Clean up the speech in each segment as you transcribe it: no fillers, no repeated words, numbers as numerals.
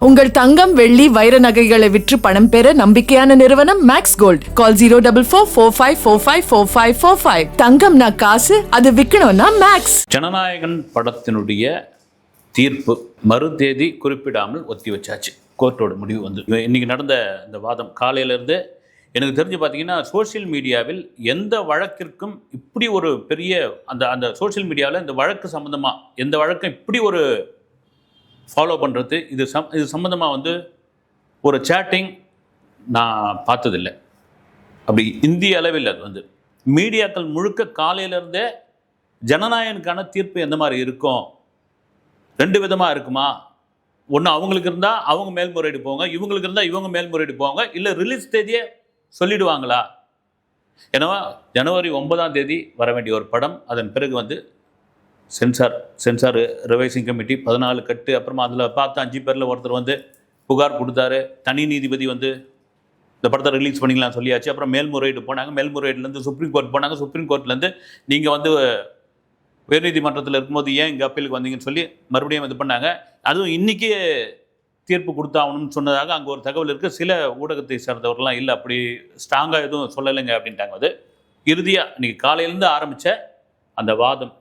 உங்கள் தங்கம் வெள்ளி வைர நகைகளை விற்று பணம் பெற நம்பிக்கையான நிறுவனம் மேக்ஸ் கோல்ட். கால் 04454545545. தங்கம்னா காசு, அது விற்கணும்னா மேக்ஸ். ஜனநாயகன் படத்தினுடைய தீர்ப்பு மறு தேதி குறிப்பிடாமல் ஒத்தி வச்சாச்சு. கோர்ட்டோட முடிவு வந்து இன்னைக்கு நடந்த இந்த வாதம் காலையிலேருந்து எனக்கு தெரிஞ்சு பார்த்தீங்கன்னா சோசியல் மீடியாவில் எந்த வழக்கிற்கும் இப்படி ஒரு பெரிய அந்த சோசியல் மீடியாவில் இந்த வழக்கு சம்மந்தமாக எந்த வழக்கும் இப்படி ஒரு ஃபாலோ பண்ணுறது இது சம்மந்தமாக வந்து ஒரு சேட்டிங் நான் பார்த்ததில்லை. அப்படி இந்திய அளவில் அது வந்து மீடியாக்கள் முழுக்க காலையிலேருந்தே ஜனநாயகனுக்கான தீர்ப்பு எந்த மாதிரி இருக்கும், ரெண்டு விதமாக இருக்குமா, ஒன்று அவங்களுக்கு இருந்தால் அவங்க மேல்முறையீடு போங்க, இவங்களுக்கு இருந்தால் இவங்க மேல்முறையீடு போங்க, இல்லை ரிலீஸ் தேதியே சொல்லிடுவாங்களா. ஏன்னா ஜனவரி 9ஆம் தேதி வர வேண்டிய ஒரு படம் அதன் பிறகு வந்து சென்சார் ரிவைசிங் கமிட்டி 14 கட்டு, அப்புறமா அதில் பார்த்து 5 பேரில் ஒருத்தர் வந்து புகார் கொடுத்தாரு. தனி நீதிபதி வந்து இந்த படத்தை ரிலீஸ் பண்ணிக்கலாம் சொல்லியாச்சு. அப்புறம் மேல்முறையீடு போனாங்க, மேல்முறையீடுலேருந்து சுப்ரீம் கோர்ட் போனாங்க, சுப்ரீம் கோர்ட்லேருந்து நீங்கள் வந்து உயர்நீதிமன்றத்தில் இருக்கும்போது ஏன் இங்கே அப்பீலுக்கு வந்தீங்கன்னு சொல்லி மறுபடியும் இது பண்ணாங்க. அதுவும் இன்றைக்கி தீர்ப்பு கொடுத்தாகணும்னு சொன்னதாக அங்கே ஒரு தகவல் இருக்குது. சில ஊடகத்தை சேர்ந்தவர்கள்லாம் இல்லை, அப்படி ஸ்ட்ராங்காக எதுவும் சொல்லலைங்க அப்படின்ட்டாங்க. அது இறுதியாக இன்றைக்கி காலையிலேருந்து ஆரம்பித்த அந்த வாதம்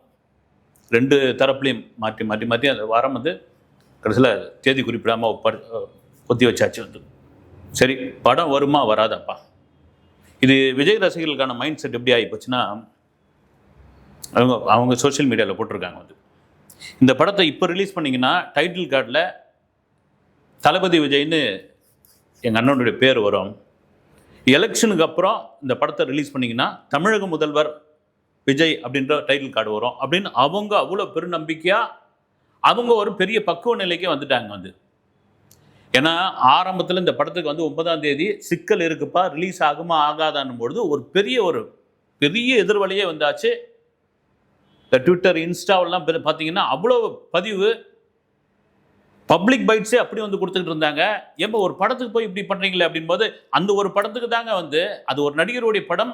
ரெண்டு தரப்புலையும் மாற்றி அந்த வாரம் வந்து கடைசியில் தேதி குறிப்பிடாமல் ஒத்தி வச்சாச்சு. வந்து சரி, படம் வருமா வராதாப்பா. இது விஜய் ரசிகர்களுக்கான மைண்ட் செட் எப்படி ஆகி போச்சுன்னா, அவங்க சோஷியல் மீடியாவில் போட்டிருக்காங்க வந்து இந்த படத்தை இப்போ ரிலீஸ் பண்ணிங்கன்னா டைட்டில் கார்டில் தளபதி விஜய்னு எங்கள் அண்ணனுடைய பேர் வரும். எலெக்ஷனுக்கு அப்புறம் இந்த படத்தை ரிலீஸ் பண்ணிங்கன்னா தமிழக முதல்வர் விஜய் அப்படின்ற டைட்டில் கார்டு வரும் அப்படின்னு அவங்க அவ்வளோ பெருநம்பிக்கையாக அவங்க ஒரு பெரிய பக்குவ நிலைக்கே வந்துட்டாங்க வந்து. ஏன்னா ஆரம்பத்தில் இந்த படத்துக்கு வந்து 9ஆம் தேதி சிக்கல் இருக்குப்பா, ரிலீஸ் ஆகுமா ஆகாதான்னும் பொழுது ஒரு பெரிய எதிர்வலையே வந்தாச்சு. இந்த ட்விட்டர் இன்ஸ்டாவெல்லாம் பார்த்தீங்கன்னா அவ்வளோ பதிவு பப்ளிக் பைட்ஸே அப்படி வந்து கொடுத்துக்கிட்டு இருந்தாங்க. ஏப்போ ஒரு படத்துக்கு போய் இப்படி பண்ணுறீங்களே அப்படின்போது அந்த ஒரு படத்துக்கு தாங்க வந்து அது ஒரு நடிகருடைய படம்,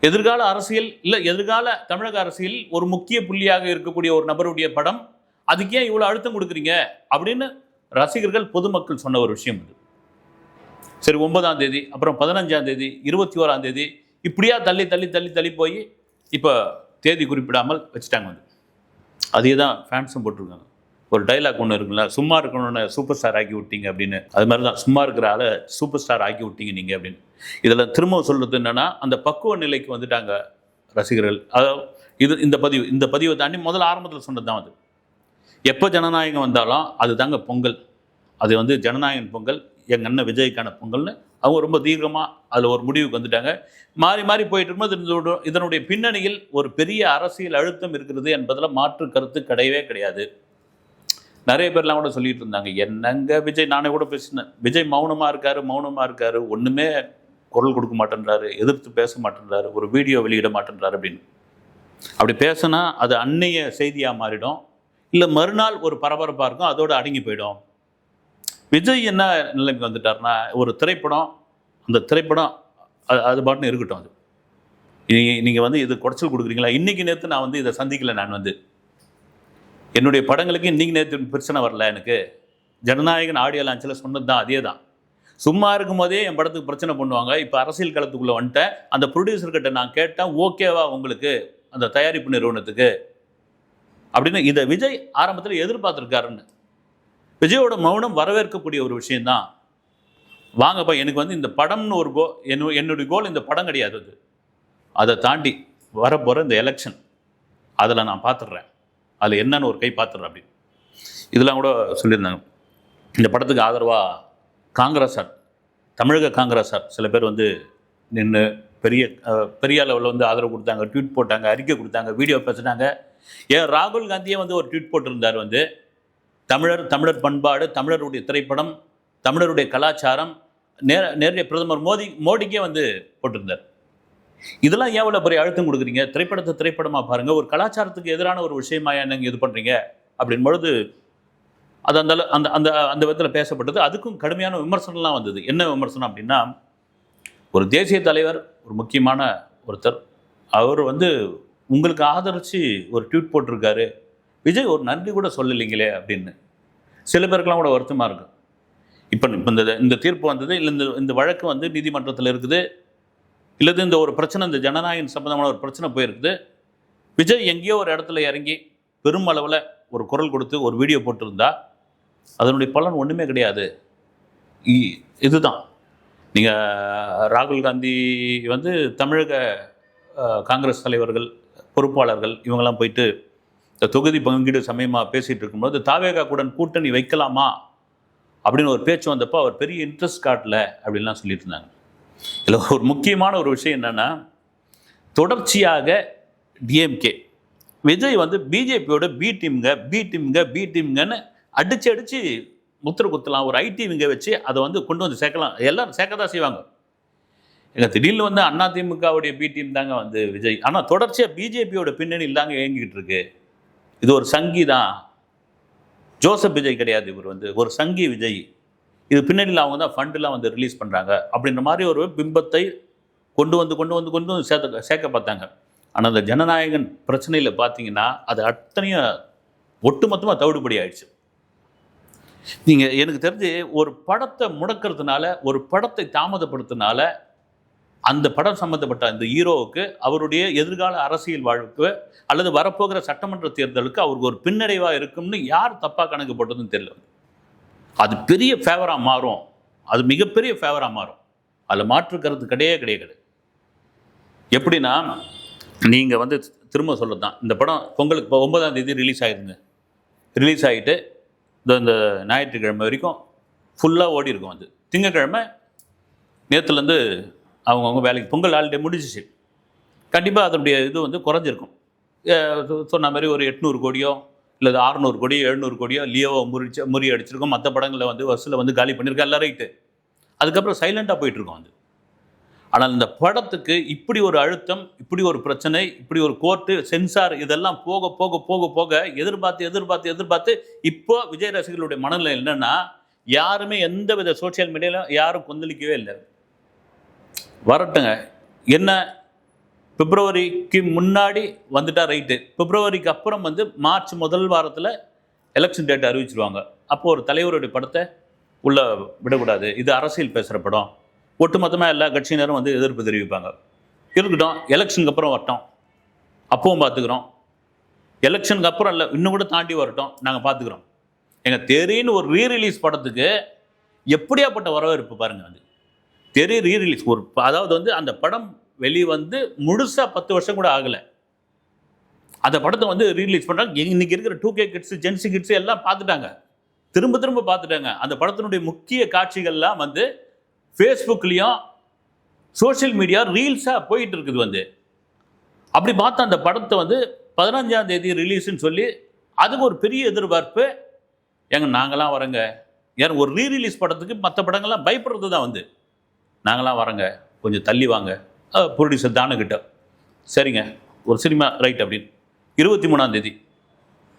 எதிர்கால அரசியல் இல்லை எதிர்கால தமிழக அரசியல் ஒரு முக்கிய புள்ளியாக இருக்கக்கூடிய ஒரு நபருடைய படம், அதுக்கு ஏன் இவ்வளோ அழுத்தம் கொடுக்குறீங்க அப்படின்னு ரசிகர்கள் பொதுமக்கள் சொன்ன ஒரு விஷயம் இது. சரி, 9ஆம் தேதி, அப்புறம் 15ஆம் தேதி, 21ஆம் தேதி, இப்படியா தள்ளி போய் இப்போ தேதி குறிப்பிடாமல் வச்சுட்டாங்க வந்து. அதே தான் ஃபேன்ஸும் போட்டிருக்காங்க. ஒரு டைலாக் ஒன்று இருக்குல்ல, சும்மா இருக்கணும்னு சூப்பர் ஸ்டார் ஆக்கி விட்டீங்க அப்படின்னு. அது மாதிரி தான் சும்மா இருக்கிற ஆளை சூப்பர் ஸ்டார் ஆக்கி விட்டீங்க நீங்கள் அப்படின்னு. இதில் திரும்ப சொல்கிறது என்னென்னா அந்த பக்குவ நிலைக்கு வந்துட்டாங்க ரசிகர்கள். அதாவது இந்த பதிவை தாண்டி முதல்ல ஆரம்பத்தில் சொன்னது தான் அது. எப்போ ஜனநாயகம் வந்தாலும் அது தாங்க பொங்கல், அது வந்து ஜனநாயகன் பொங்கல், எங்கள் அண்ணன் விஜய்க்கான பொங்கல்னு அவங்க ரொம்ப தீர்க்கமாக அதில் ஒரு முடிவுக்கு வந்துட்டாங்க. மாறி போயிட்டு இருக்கும்போது இதனுடைய பின்னணியில் ஒரு பெரிய அரசியல் அழுத்தம் இருக்கிறது என்பதில் மாற்று கருத்து கிடையாது. நிறைய பேர்லாம் கூட சொல்லிட்டு இருந்தாங்க, என்னங்க விஜய், நானே கூட பேசினேன், விஜய் மௌனமாக இருக்காரு, ஒன்றுமே குரல் கொடுக்க மாட்டேன்றாரு, எதிர்த்து பேச மாட்டேன்றாரு, ஒரு வீடியோ வெளியிட மாட்டேன்றாரு அப்படின்னு. அப்படி பேசினா அது அன்னைய செய்தியாக மாறிடும், இல்லை மறுநாள் ஒரு பரபரப்பாக இருக்கும், அதோடு அடங்கி போயிடும். விஜய் என்ன நிலைமைக்கு வந்துட்டார்னா, ஒரு திரைப்படம், அந்த திரைப்படம் அது பாட்டுன்னு இருக்கட்டும். அது நீங்கள் வந்து இது குடைச்சல் கொடுக்குறீங்களா, இன்றைக்கி நேற்று நான் வந்து இதை சந்திக்கலை, நான் வந்து என்னுடைய படங்களுக்கு இன்றைக்கி நேற்று பிரச்சனை வரல. எனக்கு ஜனநாயகன் ஆடியோ லான்ச்சில் சொன்னது தான் அதே தான். சும்மா இருக்கும் போதே என் படத்துக்கு பிரச்சனை பண்ணுவாங்க. இப்போ அரசியல் களத்துக்குள்ளே வந்துட்டேன். அந்த ப்ரொடியூசர்கிட்ட நான் கேட்டேன், ஓகேவா உங்களுக்கு அந்த தயாரிப்பு நிறுவனத்துக்கு அப்படின்னு. இதை விஜய் ஆரம்பத்தில் எதிர்பார்த்துருக்காருன்னு. விஜயோட மௌனம் வரவேற்கக்கூடிய ஒரு விஷயந்தான். வாங்கப்பா, எனக்கு வந்து இந்த படம்னு ஒரு என்னுடைய கோல் இந்த படம் கிடையாது. அது அதை தாண்டி வரப்போகிற இந்த எலெக்ஷன், அதில் நான் பார்த்துட்றேன், அதில் என்னன்னு ஒரு கை பார்த்துட்றேன் அப்படின்னு இதெல்லாம் கூட சொல்லியிருந்தாங்க. இந்த படத்துக்கு ஆதரவாக காங்கிரஸார், தமிழக காங்கிரஸார் சில பேர் வந்து நின்று பெரிய அளவில் வந்து ஆதரவு கொடுத்தாங்க, ட்வீட் போட்டாங்க, அறிக்கை கொடுத்தாங்க, வீடியோ பேசுனாங்க. ஏன் ராகுல் காந்தியே வந்து ஒரு ட்வீட் போட்டிருந்தார் வந்து, தமிழர் பண்பாடு, தமிழருடைய திரைப்படம், தமிழருடைய கலாச்சாரம், நேரடிய பிரதமர் மோடிக்கே வந்து போட்டிருந்தார். இதெல்லாம் ஏன் இவ்வளோ பெரிய அழுத்தம் கொடுக்குறீங்க, திரைப்படத்தை திரைப்படமாக பாருங்கள், ஒரு கலாச்சாரத்துக்கு எதிரான ஒரு விஷயமா நீங்கள் இது பண்ணுறீங்க அப்படின் பொழுது அது அந்த விதத்தில் பேசப்பட்டது. அதுக்கும் கடுமையான விமர்சனம்லாம் வந்தது. என்ன விமர்சனம் அப்படின்னா, ஒரு தேசிய தலைவர், ஒரு முக்கியமான ஒருத்தர், அவர் வந்து உங்களுக்கு ஆதரித்து ஒரு ட்வீட் போட்டிருக்காரு, விஜய் ஒரு நன்றி கூட சொல்லலைங்களே அப்படின்னு. சில பேருக்கெல்லாம் கூட வருத்தமாக இருக்கும். இப்போ இந்த தீர்ப்பு வந்தது, இல்லை இந்த வழக்கு வந்து நீதிமன்றத்தில் இருக்குது, இல்லது இந்த ஒரு பிரச்சனை, இந்த ஜனநாயகம் சம்பந்தமான ஒரு பிரச்சனை போயிருக்குது. விஜய் எங்கேயோ ஒரு இடத்துல இறங்கி பெரும் அளவில் ஒரு குரல் கொடுத்து ஒரு வீடியோ போட்டிருந்தா அதனுடைய பலன் ஒன்றுமே கிடையாது. இதுதான் நீங்கள் ராகுல் காந்தி வந்து தமிழக காங்கிரஸ் தலைவர்கள், பொறுப்பாளர்கள் இவங்கெல்லாம் போயிட்டு இந்த தொகுதி பங்கீடு சமயமாக பேசிகிட்டு இருக்கும்போது தாவேகாவுடன் கூட்டணி வைக்கலாமா அப்படின்னு ஒரு பேச்சு வந்தப்போ அவர் பெரிய இன்ட்ரெஸ்ட் காட்டல அப்படின்லாம் சொல்லிட்டு இருந்தாங்க. இதில் ஒரு முக்கியமான ஒரு விஷயம் என்னென்னா, தொடர்ச்சியாக டிஎம்கே விஜய் வந்து பிஜேபியோட பி டீம்ங்கன்னு அடித்து முத்திர குத்தலாம், ஒரு ஐடி விங்க வச்சு அதை வந்து கொண்டு வந்து சேர்க்கலாம், எல்லாரும் சேர்க்க தான் செய்வாங்க. எங்கள் திடீர்னு வந்து அதிமுகவுடைய பி டீம் தாங்க வந்து விஜய். ஆனால் தொடர்ச்சியாக பிஜேபியோட பின்னணியில் தாங்க இயங்கிக்கிட்டு இருக்கு. இது ஒரு சங்கி தான், ஜோசப் விஜய் கிடையாது, இவர் வந்து ஒரு சங்கி விஜய். இது பின்னணியில் அவங்க தான் ஃபண்டெலாம் வந்து ரிலீஸ் பண்ணுறாங்க அப்படின்ற மாதிரி ஒரு பிம்பத்தை கொண்டு வந்து சேர்க்க பார்த்தாங்க. ஆனால் அந்த ஜனநாயகன் பிரச்சனையில் பார்த்தீங்கன்னா அது அத்தனையும் ஒட்டுமொத்தமாக தவிடுபடி ஆயிடுச்சு. நீங்கள் எனக்கு தெரிஞ்சு ஒரு படத்தை முடக்கிறதுனால, ஒரு படத்தை தாமதப்படுத்தினால அந்த படம் சம்மந்தப்பட்ட அந்த ஹீரோவுக்கு அவருடைய எதிர்கால அரசியல் வாழ்வுக்கு அல்லது வரப்போகிற சட்டமன்ற தேர்தலுக்கு அவருக்கு ஒரு பின்னடைவாக இருக்கும்னு யார் தப்பாக கணக்கு போட்டதுன்னு தெரியல. அது பெரிய ஃபேவராக மாறும், அது மிகப்பெரிய ஃபேவராக மாறும், அதில் மாற்றுக்கிறது கிடையாது. எப்படின்னா, நீங்கள் வந்து திரும்ப சொல்கிறது தான், இந்த படம் பொங்கலுக்கு 9ஆம் தேதி ரிலீஸ் ஆகிடுங்க. ரிலீஸ் ஆகிட்டு இந்த ஞாயிற்றுக்கிழமை வரைக்கும் ஃபுல்லாக ஓடி இருக்கும். வந்து திங்கக்கிழமை நேற்றுலேருந்து அவங்கவுங்க வேலைக்கு, பொங்கல் ஹாலிடே முடிஞ்சிச்சு. கண்டிப்பாக அதனுடைய இது வந்து குறைஞ்சிருக்கும். சொன்ன மாதிரி ஒரு 800 கோடியோ இல்லை 600 கோடியோ 700 கோடியோ லியோவை முறியடிச்சிருக்கோம். மற்ற படங்களில் வந்து வசூலில் வந்து காலி பண்ணியிருக்கோம், எல்லாம் ரைட்டு. அதுக்கப்புறம் சைலண்ட்டாக போயிட்டுருக்கோம் வந்து. ஆனால் இந்த படத்துக்கு இப்படி ஒரு அழுத்தம், இப்படி ஒரு பிரச்சனை, இப்படி ஒரு கோர்ட்டு, சென்சார், இதெல்லாம் போக போக போக போக எதிர்பார்த்து இப்போ விஜய் ரசிகர்களுடைய மனநிலை என்னென்னா, யாருமே எந்த வித சோசியல் மீடியாவிலும் யாரும் கொந்தளிக்கவே இல்லை. வரட்டுங்க, என்ன பிப்ரவரிக்கு முன்னாடி வந்துட்டா ரைட்டு, பிப்ரவரிக்கு அப்புறம் வந்து மார்ச் முதல் வாரத்தில் எலெக்ஷன் டேட் அறிவிச்சிருவாங்க. அப்போது ஒரு தலைவருடைய படத்தை உள்ளே விடக்கூடாது, இது அரசியல் பேசுகிற படம், ஒட்டுமொத்தமாக எல்லா கட்சியினரும் வந்து எதிர்ப்பு தெரிவிப்பாங்க. இருக்கட்டும், எலெக்ஷனுக்கு அப்புறம் வரட்டும், அப்பவும் பார்த்துக்குறோம். எலெக்ஷனுக்கு அப்புறம் இல்லை, இன்னும் கூட தாண்டி வரட்டும், நாங்கள் பார்த்துக்குறோம். எங்கள் தெறின்னு ஒரு ரீரிலீஸ் படத்துக்கு எப்படியாப்பட்ட வரவேற்பு பாருங்கள். வந்து தெரி ரீரிலீஸ் ஒரு, அதாவது வந்து அந்த படம் வந்து முழுசாக 10 வருஷம் கூட ஆகலை. அந்த படத்தை வந்து ரீரிலீஸ் பண்ணுறாங்க. இன்றைக்கி இருக்கிற 2K கிட்ஸு, ஜென்சி கிட்ஸு எல்லாம் பார்த்துட்டாங்க, திரும்ப பார்த்துட்டாங்க. அந்த படத்தினுடைய முக்கிய காட்சிகள்லாம் வந்து ஃபேஸ்புக்லேயும் சோஷியல் மீடியா ரீல்ஸாக போயிட்டு இருக்குது. வந்து அப்படி பார்த்தா அந்த படத்தை வந்து 15ஆம் தேதி ரிலீஸ்ன்னு சொல்லி அதுக்கு ஒரு பெரிய எதிர்பார்ப்பு. நாங்களாம் வரங்க, ஏன்னா ஒரு ரீரிலீஸ் படத்துக்கு மற்ற படங்கள்லாம் பயப்படுறது தான். வந்து நாங்களாம் வரங்க, கொஞ்சம் தள்ளி வாங்க, ப்ரொடியூசர் தானுக்கிட்ட சரிங்க ஒரு சினிமா ரைட் அப்படின்னு. 23ஆம் தேதி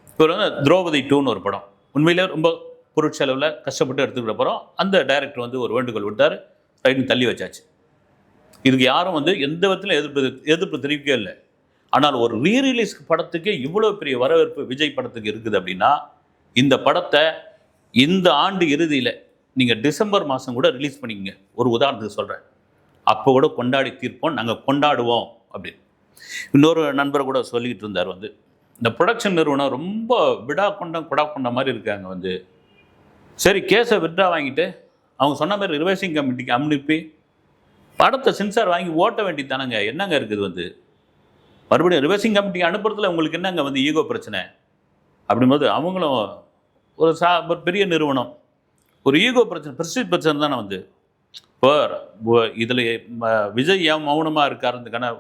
இப்போ வந்து திரௌபதி 2ன்னு ஒரு படம், உண்மையிலே ரொம்ப பொருட்செலவில் கஷ்டப்பட்டு எடுத்துக்கிற படம். அந்த டைரக்டர் வந்து ஒரு வேண்டுகோள் விட்டார், ரைட்டுன்னு தள்ளி வச்சாச்சு. இதுக்கு யாரும் வந்து எந்த விதத்திலும் எதிர்ப்பு தெரிவிக்கவே இல்லை. ஆனால் ஒரு ரீரிலீஸ் படத்துக்கு இவ்வளோ பெரிய வரவேற்பு விஜய் படத்துக்கு இருக்குது அப்படின்னா, இந்த படத்தை இந்த ஆண்டு இறுதியில் நீங்கள் டிசம்பர் மாதம் கூட ரிலீஸ் பண்ணிக்கங்க. ஒரு உதாரணத்துக்கு சொல்கிறேன், அப்போ கூட கொண்டாடி தீர்ப்போம், நாங்கள் கொண்டாடுவோம் அப்படின்னு. இன்னொரு நண்பர் கூட சொல்லிக்கிட்டு இருந்தார், வந்து இந்த ப்ரொடக்ஷன் நிறுவனம் ரொம்ப கொடா கொண்ட மாதிரி இருக்காங்க. வந்து சரி, கேஸை விட்ரா வாங்கிட்டு அவங்க சொன்ன மாதிரி ரிவைசிங் கமிட்டிக்கு அனுப்பி படத்தை சென்சார் வாங்கி ஓட்ட வேண்டியது தானங்க, என்னங்க இருக்குது. வந்து மறுபடியும் ரிவைசிங் கமிட்டிக்கு அனுப்புறதுல உங்களுக்கு என்னங்க வந்து ஈகோ பிரச்சனை அப்படிங்கும்போது, அவங்களும் ஒரு பெரிய நிறுவனம், ஒரு ஈகோ பிரச்சனை, பிரஸ்டீஜ் பிரச்சனை தானே. வந்து இப்போ இதில் விஜய் ஏன் மௌனமாக இருக்காருன்றதுக்கான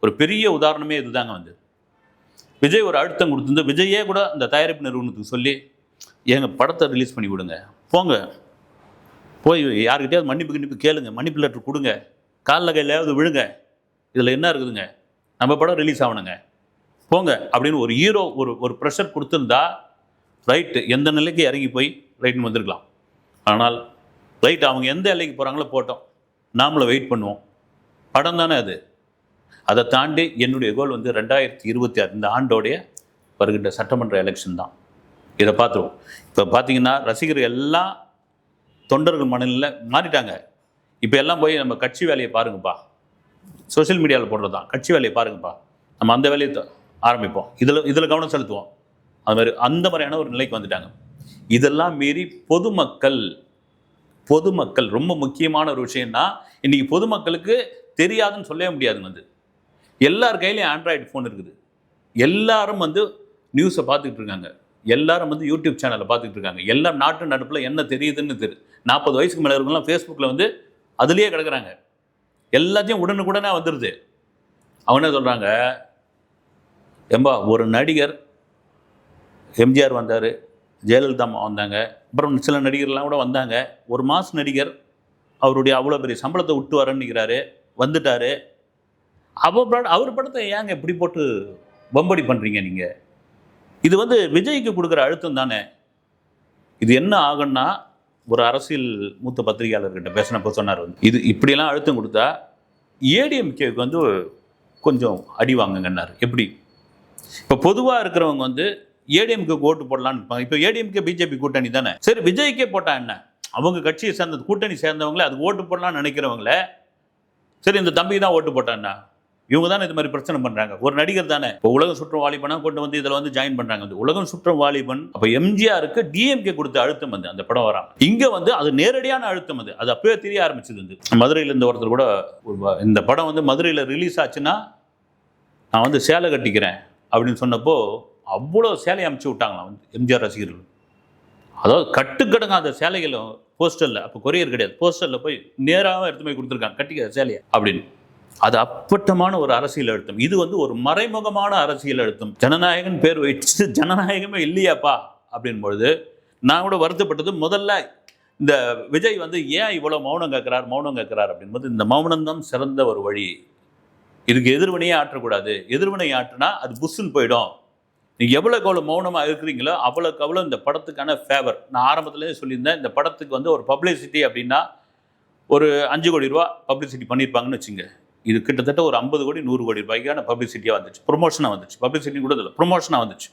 ஒரு பெரிய உதாரணமே இதுதாங்க. வந்து விஜய் ஒரு அழுத்தம் கொடுத்துருந்து, விஜயே கூட இந்த தயாரிப்பு நிறுவனத்துக்கு சொல்லி எங்கள் படத்தை ரிலீஸ் பண்ணி விடுங்க, போங்க போய் யாருக்கிட்டையாவது மன்னிப்பு கேளுங்க, மன்னிப்பு லெட்டர் கொடுங்க, காலில் கையிலாவது விழுங்க, இதில் என்ன இருக்குதுங்க, நம்ம படம் ரிலீஸ் ஆகணுங்க, போங்க அப்படின்னு ஒரு ஹீரோ ஒரு ப்ரெஷர் கொடுத்துருந்தா ரைட்டு, எந்த நிலைக்கு இறங்கி போய் ரைட்டுன்னு வந்திருக்கலாம். ஆனால் ரைட், அவங்க எந்த எல்லைக்கு போகிறாங்களோ போட்டோம், நாமளும் வெயிட் பண்ணுவோம், படம் தானே அது. அதை தாண்டி என்னுடைய கோல் வந்து 2026 இந்த ஆண்டோடைய வருகின்ற சட்டமன்ற எலெக்ஷன் தான். இதை பார்த்துருவோம். இப்போ பார்த்தீங்கன்னா ரசிகர்கள் எல்லாம் தொண்டர்கள் மனநிலையில் மாறிட்டாங்க. இப்போ எல்லாம் போய் நம்ம கட்சி வேலையை பாருங்கப்பா, சோஷியல் மீடியாவில் போடுறது தான் கட்சி வேலையை பாருங்கப்பா, நம்ம அந்த வேலையை ஆரம்பிப்போம், இதில் கவனம் செலுத்துவோம். அது மாதிரி அந்த மாதிரியான ஒரு நிலைக்கு வந்துட்டாங்க. இதெல்லாம் மீறி பொதுமக்கள் ரொம்ப முக்கியமான ஒரு விஷயம்னா, இன்றைக்கி பொதுமக்களுக்கு தெரியாதுன்னு சொல்லவே முடியாதுங்க. வந்து எல்லார் கையிலையும் ஆண்ட்ராய்டு ஃபோன் இருக்குது. எல்லாரும் வந்து நியூஸை பார்த்துக்கிட்டு இருக்காங்க. எல்லாரும் வந்து யூடியூப் சேனலை பார்த்துக்கிட்டு இருக்காங்க. எல்லாம் நாட்டு நடப்பில் என்ன தெரியுதுன்னு 40 வயசுக்கு மேலே இருக்கவங்களாம் ஃபேஸ்புக்கில் வந்து அதுலேயே கிடக்குறாங்க. எல்லாத்தையும் உடனுக்குடனே வந்துடுது. அவங்க என்ன சொல்கிறாங்க, ஏம்பா ஒரு நடிகர் எம்ஜிஆர் வந்தார், ஜெயலலிதா அம்மா வந்தாங்க, அப்புறம் சில நடிகர்லாம் கூட வந்தாங்க, ஒரு மாஸ் நடிகர் அவருடைய அவ்வளோ பெரிய சம்பளத்தை விட்டு வரேன்னுக்கிறாரு, வந்துட்டார். அவர் படத்தை ஏங்க இப்படி போட்டு வம்படி பண்ணுறீங்க நீங்கள்? இது வந்து விஜய்க்கு கொடுக்குற அழுத்தம் தானே. இது என்ன ஆகுன்னா, ஒரு அரசியல் மூத்த பத்திரிகையாளர்கிட்ட பேசினப்போ சொன்னார், வந்து இது இப்படியெல்லாம் அழுத்தம் கொடுத்தா ஏடிஎம்கேவுக்கு வந்து கொஞ்சம் அடி வாங்குங்கன்னார். எப்படி? இப்போ பொதுவாக இருக்கிறவங்க வந்து ஏடிஎம்கே ஓட்டு போடலான்னு இருப்பாங்க. இப்போ ஏடிஎம்கே பிஜேபி கூட்டணி தானே. சரி, விஜய்க்கே போட்டா என்ன? அவங்க கட்சியை சேர்ந்த கூட்டணி சேர்ந்தவங்களே அது ஓட்டு போடலான்னு நினைக்கிறவங்கள, சரி இந்த தம்பி தான் ஓட்டு போட்டான்னா, இவங்க தானே இது மாதிரி பிரச்சனை பண்ணுறாங்க. ஒரு நடிகர் தானே. இப்போ உலகம் சுற்றும் வாலிபனாக கொண்டு வந்து இதில் வந்து ஜாயின் பண்ணுறாங்க. வந்து உலகம் சுற்றும் வாலிபன் அப்போ எம்ஜிஆருக்கு டிஎம்கே கொடுத்த அழுத்தம் வந்து அந்த படம் வரான். இங்கே வந்து அது நேரடியான அழுத்தம். அது அப்பவே தெரிய ஆரம்பிச்சது. வந்து மதுரையில் இருந்த ஒருத்தர் கூட, இந்த படம் வந்து மதுரையில் ரிலீஸ் ஆச்சுன்னா நான் வந்து சேலை கட்டிக்கிறேன் அப்படின்னு சொன்னப்போ அவ்வளோ சேலையை அமுச்சு விட்டாங்களாம் வந்து எம்ஜிஆர் ரசிகர்கள். அதாவது கட்டுக்கடங்க அந்த சேலைகளும் போஸ்டரில், அப்போ கொரியர் கிடையாது, போஸ்டரில் போய் நேராக எடுத்து போய் கொடுத்துருக்காங்க, கட்டிக்க சேலையை அப்படின்னு. அது அப்பட்டமான ஒரு அரசியல் அழுத்தம். இது வந்து ஒரு மறைமுகமான அரசியல் அழுத்தம். ஜனநாயகன் பேர் வச்சு ஜனநாயகமே இல்லையாப்பா அப்படின் பொழுது நான் கூட வருத்தப்பட்டது. முதல்ல இந்த விஜய் வந்து ஏன் இவ்வளோ மௌனம் கேட்கிறார் அப்படின்போது, இந்த மௌனம் தான் சிறந்த ஒரு வழி. இதுக்கு எதிர்வினையே ஆற்றக்கூடாது. எதிர்வினை ஆற்றினா அது புஷ்ஷுன்னு போயிடும். நீங்கள் எவ்வளோக்கு எவ்வளோ மௌனமாக இருக்கிறீங்களோ அவ்வளோக்கு அவ்வளோ இந்த படத்துக்கான ஃபேவர். நான் ஆரம்பத்துலேயே சொல்லியிருந்தேன், இந்த படத்துக்கு வந்து ஒரு பப்ளிசிட்டி அப்படின்னா ஒரு 5 கோடி ரூபா பப்ளிசிட்டி பண்ணியிருப்பாங்கன்னு வச்சுங்க. இது கிட்டத்தட்ட ஒரு 50 கோடி 100 கோடி ரூபாய்க்கான பப்ளிசிட்டியாக வந்துச்சு, ப்ரொமோஷனாக வந்துச்சு. பப்ளிசிட்டி கூட இல்லை, ப்ரொமோஷனாக வந்துச்சு.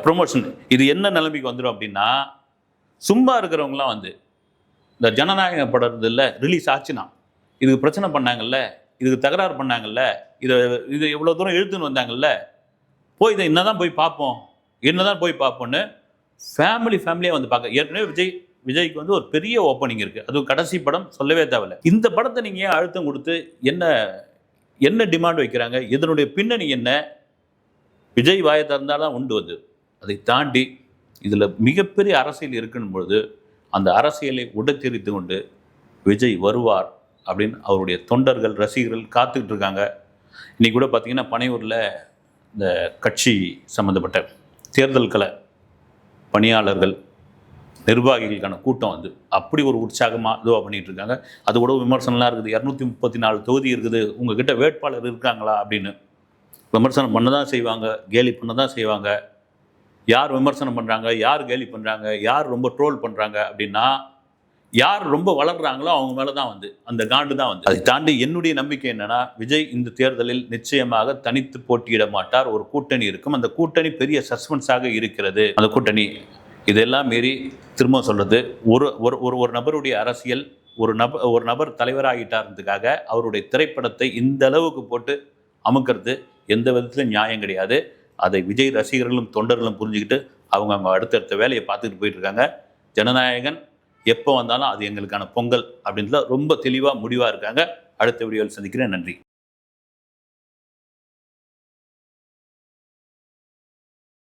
ப்ரொமோஷன் இது என்ன நிலைமைக்கு வந்துடும் அப்படின்னா, சும்மா இருக்கிறவங்களாம் வந்து இந்த ஜனநாயக படம் இல்லை ரிலீஸ் ஆச்சுன்னா, இதுக்கு பிரச்சனை பண்ணாங்கல்ல, இதுக்கு தகராறு பண்ணாங்கல்ல, இது இவ்வளோ தூரம் இழுத்துன்னு வந்தாங்கல்ல, இதை என்னதான் போய் பார்ப்போன்னு ஃபேமிலியாக வந்து பார்க்க. ஏற்கனவே விஜய்க்கு வந்து ஒரு பெரிய ஓப்பனிங் இருக்குது. அதுவும் கடைசி படம் சொல்லவே தேவையில்லை. இந்த படத்தை நீங்கள் ஏன் அழுத்தம் கொடுத்து என்ன டிமாண்ட் வைக்கிறாங்க? இதனுடைய பின்னணி என்ன? விஜய் வாயை திறந்தால் தான் உண்டு வந்து. அதை தாண்டி இதில் மிகப்பெரிய அரசியல் இருக்குன்னு பொழுது அந்த அரசியலை உடைத்தெறித்து கொண்டு விஜய் வருவார் அப்படின்னு அவருடைய தொண்டர்கள் ரசிகர்கள் காத்துக்கிட்டு இருக்காங்க. இன்றைக்கி கூட பார்த்திங்கன்னா பனையூரில் இந்த கட்சி சம்மந்தப்பட்ட தேர்தல் கள பணியாளர்கள் நிர்வாகிகளுக்கான கூட்டம் வந்து அப்படி ஒரு உற்சாகமாக இதுவாக பண்ணிகிட்டு இருக்காங்க. அது கூட விமர்சனம்லாம் இருக்குது. 234 தொகுதி இருக்குது, உங்ககிட்ட வேட்பாளர் இருக்காங்களா அப்படின்னு விமர்சனம் பண்ண தான் செய்வாங்க, கேலி பண்ண தான் செய்வாங்க. யார் விமர்சனம் பண்ணுறாங்க, யார் கேலி பண்ணுறாங்க, யார் ரொம்ப ட்ரோல் பண்ணுறாங்க அப்படின்னா, யார் ரொம்ப வளர்கிறாங்களோ அவங்க மேலே தான் வந்து அந்த காண்டு தான் வந்து. அதை தாண்டி என்னுடைய நம்பிக்கை என்னென்னா, விஜய் இந்த தேர்தலில் நிச்சயமாக தனித்து போட்டியிட மாட்டார். ஒரு கூட்டணி இருக்கும். அந்த கூட்டணி பெரிய சஸ்பென்ஸாக இருக்கிறது. அந்த கூட்டணி இதெல்லாம் மீறி திரும்ப சொல்கிறது, ஒரு நபருடைய அரசியல், ஒரு நபர் தலைவராகிட்டார்ன்றதுக்காக அவருடைய திரைப்படத்தை இந்த அளவுக்கு போட்டு அமுக்கிறது எந்த விதத்திலும் நியாயம் கிடையாது. அதை விஜய் ரசிகர்களும் தொண்டர்களும் புரிஞ்சுக்கிட்டு அவங்க அடுத்தடுத்த வேலையை பார்த்துட்டு போயிட்டு இருக்காங்க. ஜனநாயகன் எப்போ வந்தாலும் அது எங்களுக்கான பொங்கல் அப்படின்றத ரொம்ப தெளிவாக முடிவாக இருக்காங்க. அடுத்த வீடியோவில் சந்திக்கிறேன். நன்றி.